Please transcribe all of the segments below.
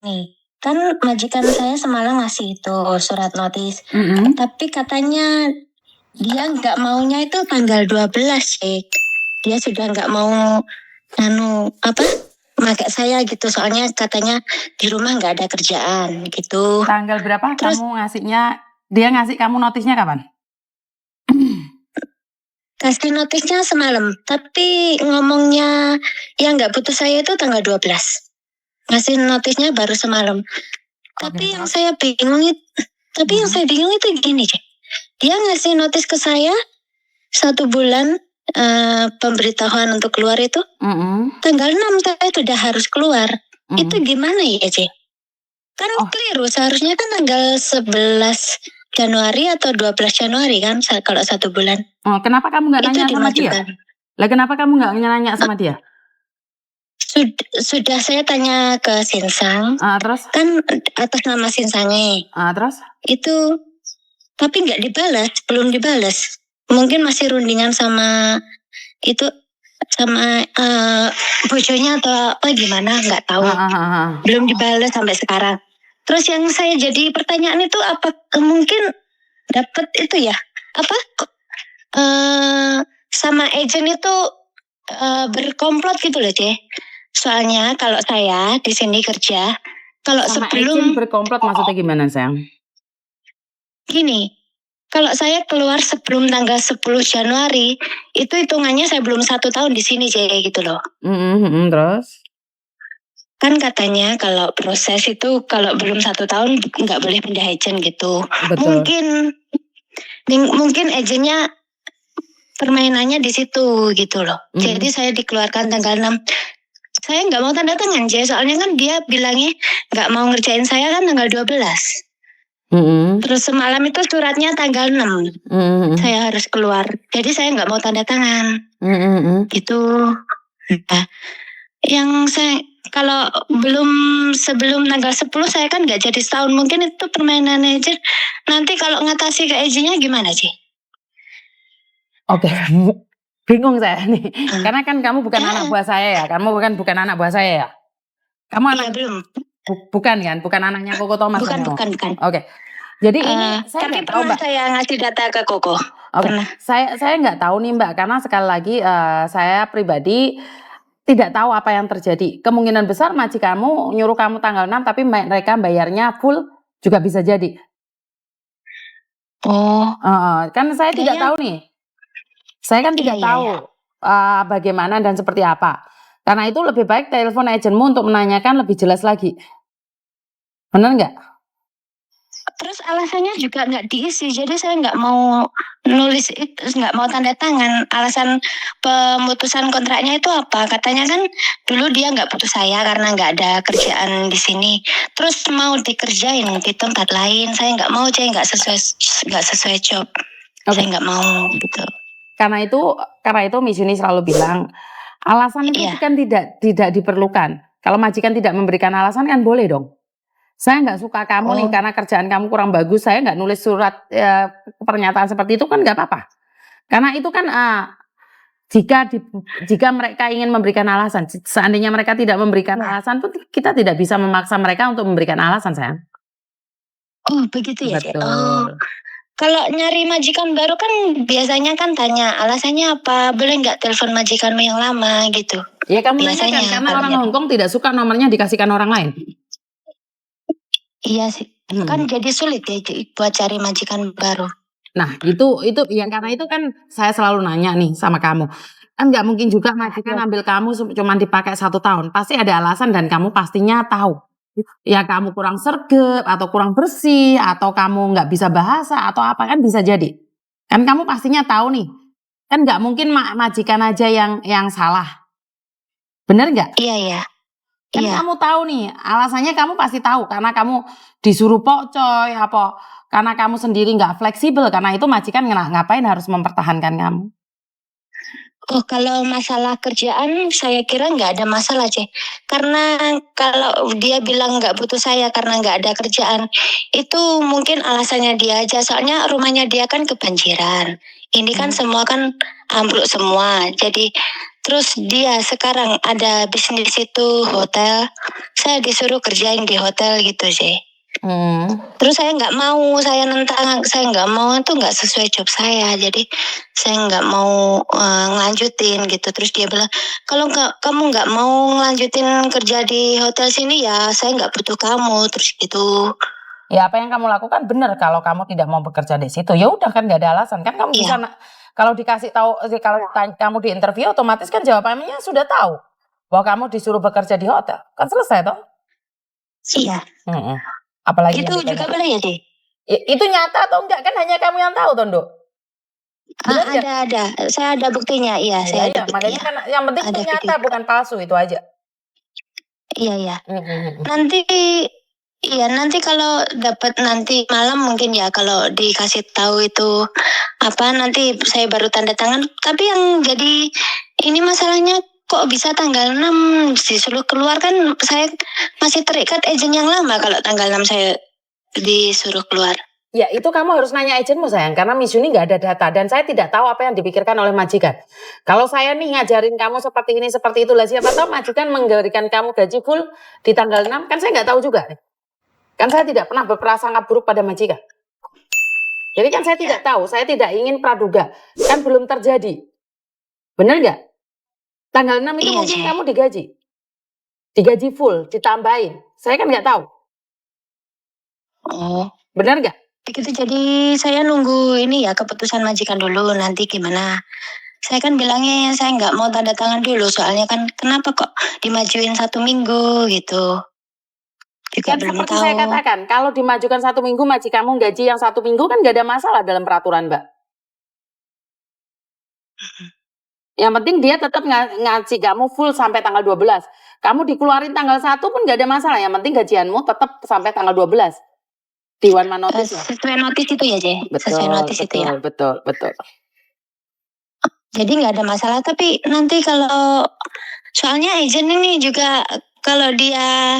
Nih, kan majikan saya semalam ngasih itu surat notis. Tapi katanya dia nggak maunya itu tanggal 12 sih. Dia sudah nggak mau pakai saya gitu. Soalnya katanya di rumah nggak ada kerjaan gitu. Tanggal berapa Terus kamu ngasihnya? Dia ngasih kamu notisnya kapan? kasih notisnya semalam. Tapi ngomongnya yang nggak putus saya itu tanggal 12. Ngasih notisnya baru semalam. Tapi yang saya bingung itu gini, Cek. Dia ngasih notis ke saya 1 bulan pemberitahuan untuk keluar itu. Tanggal 6 saya sudah harus keluar. Itu gimana ya, Cek? Kan keliru, seharusnya kan tanggal 11 Januari atau 12 Januari kan kalau 1 bulan. Kenapa kamu nggak nanya sama dia? Lah kenapa kamu nggak nanya sama dia? Sudah saya tanya ke Sinsang. Terus? Kan atas nama Sinsangnya. Terus? Itu tapi nggak dibalas, belum dibalas. Mungkin masih rundingan sama itu sama bojonya atau apa gimana, nggak tahu. Belum dibalas sampai sekarang. Terus yang saya jadi pertanyaan itu apa mungkin dapat itu ya? Sama agent itu berkomplot gitu loh, Ceh. Soalnya kalau saya di sini kerja, kalau sama sebelum agent berkomplot maksudnya gimana, sayang? Gini, kalau saya keluar sebelum tanggal 10 Januari, itu hitungannya saya belum 1 tahun di sini, Ceh, gitu loh. Terus? Kan katanya kalau proses itu kalau belum 1 tahun nggak boleh pindah agent gitu. Betul. Mungkin agentnya permainannya di situ gitu loh. Jadi saya dikeluarkan tanggal 6. Saya nggak mau tanda tangan, Jay. Soalnya kan dia bilangnya nggak mau ngerjain saya kan tanggal 12. Terus semalam itu suratnya tanggal 6. Saya harus keluar. Jadi saya nggak mau tanda tangan. Gitu. Nah, yang saya kalau sebelum tanggal 10 saya kan nggak jadi setahun. Mungkin itu permainan aja. Nanti kalau ngatasi ke agentnya gimana, Ci? Oke, bingung saya nih. Karena kan kamu bukan anak buah saya ya. Kamu bukan anak buah saya ya. Kamu anak belum. Bukan kan? Bukan anaknya Koko Thomas. Bukan. Oke. Jadi ini saya tapi nggak tahu, Mbak. Saya ngasih data ke Koko. Pernah. Saya nggak tahu nih, Mbak, karena sekali lagi saya pribadi tidak tahu apa yang terjadi. Kemungkinan besar majikanmu nyuruh kamu tanggal 6 tapi mereka bayarnya full juga bisa jadi. Kan saya tidak tahu nih. Saya kan tidak tahu bagaimana dan seperti apa. Karena itu lebih baik telepon agentmu untuk menanyakan lebih jelas lagi. Benar nggak? Terus alasannya juga nggak diisi, jadi saya nggak mau nulis itu, nggak mau tanda tangan. Alasan pemutusan kontraknya itu apa? Katanya kan dulu dia nggak putus saya karena nggak ada kerjaan di sini. Terus mau dikerjain di tempat lain, saya nggak mau, nggak sesuai job. Saya nggak mau gitu. Karena itu Miss Yuni selalu bilang alasan itu kan tidak diperlukan. Kalau majikan tidak memberikan alasan kan boleh dong. Saya nggak suka kamu nih karena kerjaan kamu kurang bagus. Saya nggak nulis surat pernyataan seperti itu kan nggak apa-apa. Karena itu kan jika mereka ingin memberikan alasan, seandainya mereka tidak memberikan alasan pun kita tidak bisa memaksa mereka untuk memberikan alasan, sayang. Oh begitu ya. Betul. Kalau nyari majikan baru kan biasanya kan tanya alasannya apa, boleh nggak telepon majikanmu yang lama gitu. Ya kamu biasanya kan karena orang Hongkong tidak suka nomornya dikasihkan orang lain. Iya sih, kan jadi sulit ya buat cari majikan baru. Nah itu ya karena itu kan saya selalu nanya nih sama kamu. Kan nggak mungkin juga majikan ambil kamu cuma dipakai 1 tahun. Pasti ada alasan dan kamu pastinya tahu. Ya kamu kurang sergap atau kurang bersih atau kamu nggak bisa bahasa atau apa kan bisa jadi. Kan kamu pastinya tahu nih. Kan nggak mungkin majikan aja yang salah. Bener nggak? Iya. Kan kamu tahu nih, alasannya kamu pasti tahu karena kamu disuruh pocoy apa karena kamu sendiri nggak fleksibel, karena itu majikan ngapain harus mempertahankan kamu. Oh, kalau masalah kerjaan saya kira nggak ada masalah, C. Karena kalau dia bilang nggak butuh saya karena nggak ada kerjaan, itu mungkin alasannya dia aja. Soalnya rumahnya dia kan kebanjiran. Ini kan semua kan ambruk semua. Jadi terus dia sekarang ada bisnis itu hotel. Saya disuruh kerjain di hotel gitu, C. Terus saya nggak mau, saya nentang, saya nggak mau, itu nggak sesuai job saya, jadi saya nggak mau ngelanjutin gitu. Terus dia bilang, kalau kamu nggak mau ngelanjutin kerja di hotel sini ya saya nggak butuh kamu, terus gitu. Ya apa yang kamu lakukan benar kalau kamu tidak mau bekerja di situ. Ya udah kan nggak ada alasan kan kamu bisa kalau dikasih tahu kalau kamu di interview otomatis kan jawabannya sudah tahu bahwa kamu disuruh bekerja di hotel kan selesai toh. Iya. Apalagi itu juga boleh ya, Dek? Itu nyata atau enggak kan hanya kamu yang tahu Tondo. Ada. Saya ada buktinya, iya. Saya ada makanya buktinya. kan yang penting itu nyata bukan palsu itu aja. Iya. Nanti kalau dapat nanti malam mungkin ya kalau dikasih tahu itu apa nanti saya baru tanda tangan. Tapi yang jadi ini masalahnya kok bisa tanggal 6 disuruh keluar, kan saya masih terikat agent yang lama kalau tanggal 6 saya disuruh keluar. Ya itu kamu harus nanya agentmu sayang, karena Miss Yuni nggak ada data dan saya tidak tahu apa yang dipikirkan oleh majikan. Kalau saya nih ngajarin kamu seperti ini seperti itulah, siapa tahu majikan memberikan kamu gaji full di tanggal 6, kan saya nggak tahu juga. Kan saya tidak pernah berprasangka buruk pada majikan. Jadi kan saya tidak tahu, saya tidak ingin praduga, kan belum terjadi. Benar nggak? Tanggal 6 itu mungkin kamu digaji full, ditambahin. Saya kan nggak tahu. Oh, benar nggak? Begitu, jadi saya nunggu ini ya keputusan majikan dulu nanti gimana. Saya kan bilangnya saya nggak mau tanda tangan dulu, soalnya kan kenapa kok dimajuin 1 minggu gitu. Juga kan belum seperti tahu. saya katakan, kalau dimajukan 1 minggu majikanmu gaji yang 1 minggu kan nggak ada masalah dalam peraturan Mbak. Yang penting dia tetap ngasih kamu full sampai tanggal 12. Kamu dikeluarin tanggal 1 pun nggak ada masalah. Yang penting gajianmu tetap sampai tanggal 12. Di one man notice. Sesuai notis itu ya, Je? Sesuai notis itu ya? Betul. Jadi nggak ada masalah, tapi nanti kalau soalnya agent ini juga kalau dia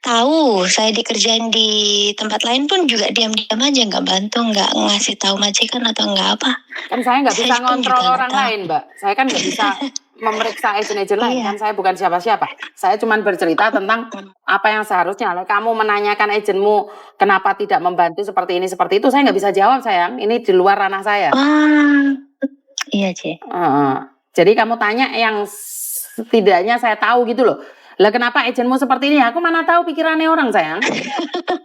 tahu saya dikerjain di tempat lain pun juga diam-diam aja, nggak bantu, nggak ngasih tahu majikan atau nggak apa. Kan saya nggak bisa ngontrol orang lain, Mbak. Saya kan nggak bisa memeriksa agent-agent lain, kan saya bukan siapa-siapa. Saya cuma bercerita tentang apa yang seharusnya. Kamu menanyakan agentmu kenapa tidak membantu seperti ini, seperti itu, saya nggak bisa jawab sayang. Ini di luar ranah saya. Iya, C. Jadi kamu tanya yang setidaknya saya tahu gitu loh. Lah kenapa agentmu seperti ini? Aku mana tahu pikirannya orang sayang.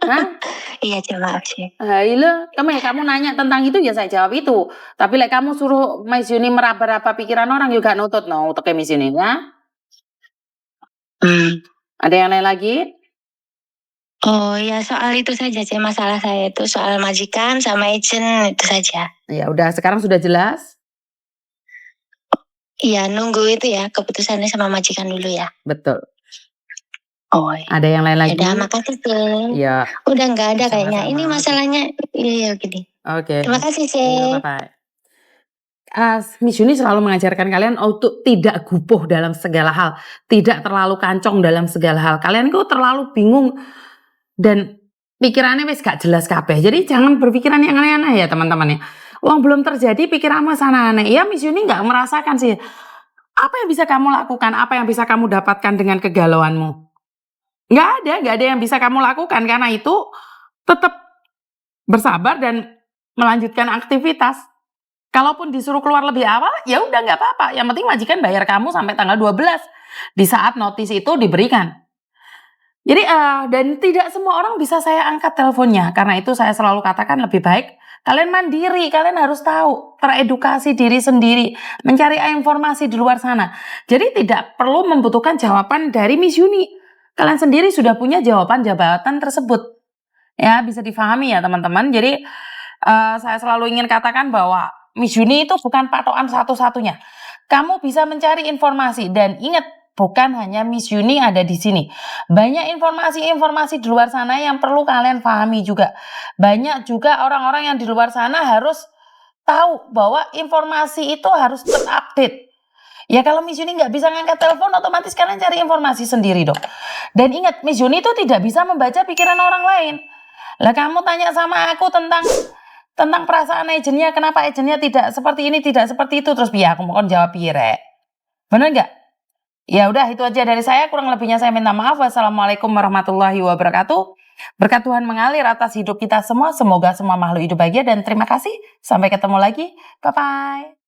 Hah? Iya, maaf sih. Kamu nanya tentang itu ya saya jawab itu. Tapi kamu suruh Miss Yuni meraba-raba pikiran orang juga nutut untuk Miss Yuni ya. Ada yang lain lagi? Oh ya, soal itu saja sih masalah saya itu, soal majikan sama agent itu saja. Ya udah, sekarang sudah jelas? Iya, nunggu itu ya keputusannya sama majikan dulu ya. Betul. Oh, ada yang lain lagi? Udah, makasih sih. Iya. Udah nggak ada kayaknya. Ini masalahnya iya gini. Oke. Terima kasih sih. Bye. Miss Yuni selalu mengajarkan kalian untuk tidak gupuh dalam segala hal, tidak terlalu kancong dalam segala hal. Kalian kok terlalu bingung dan pikirannya wis gak jelas kabeh. Jadi jangan berpikiran yang aneh-aneh ya teman-teman ya. Uang belum terjadi pikiranmu sana aneh. Ya Miss Yuni nggak merasakan sih. Apa yang bisa kamu lakukan? Apa yang bisa kamu dapatkan dengan kegalauanmu? Nggak ada yang bisa kamu lakukan. Karena itu tetap bersabar dan melanjutkan aktivitas. Kalaupun disuruh keluar lebih awal, ya udah nggak apa-apa. Yang penting majikan bayar kamu sampai tanggal 12 di saat notis itu diberikan. Jadi dan tidak semua orang bisa saya angkat teleponnya. Karena itu saya selalu katakan lebih baik kalian mandiri, kalian harus tahu, teredukasi diri sendiri, mencari informasi di luar sana. Jadi tidak perlu membutuhkan jawaban dari Miss Yuni. Kalian sendiri sudah punya jawaban jabatan tersebut. Ya, bisa difahami ya teman-teman. Jadi saya selalu ingin katakan bahwa Miss Yuni itu bukan patokan satu-satunya. Kamu bisa mencari informasi dan ingat, bukan hanya Miss Yuni ada di sini. Banyak informasi-informasi di luar sana yang perlu kalian pahami juga. Banyak juga orang-orang yang di luar sana harus tahu bahwa informasi itu harus terupdate. Ya kalau Miss Yuni nggak bisa ngangkat telepon, otomatis kalian cari informasi sendiri dong. Dan ingat, Miss Yuni itu tidak bisa membaca pikiran orang lain. Lah kamu tanya sama aku tentang perasaan agentnya, kenapa agentnya tidak seperti ini, tidak seperti itu, terus biar aku mau jawab piye rek. Bener nggak? Ya udah itu aja dari saya, kurang lebihnya saya minta maaf. Wassalamualaikum warahmatullahi wabarakatuh. Berkat Tuhan mengalir atas hidup kita semua, semoga semua makhluk hidup bahagia dan terima kasih. Sampai ketemu lagi. Bye bye.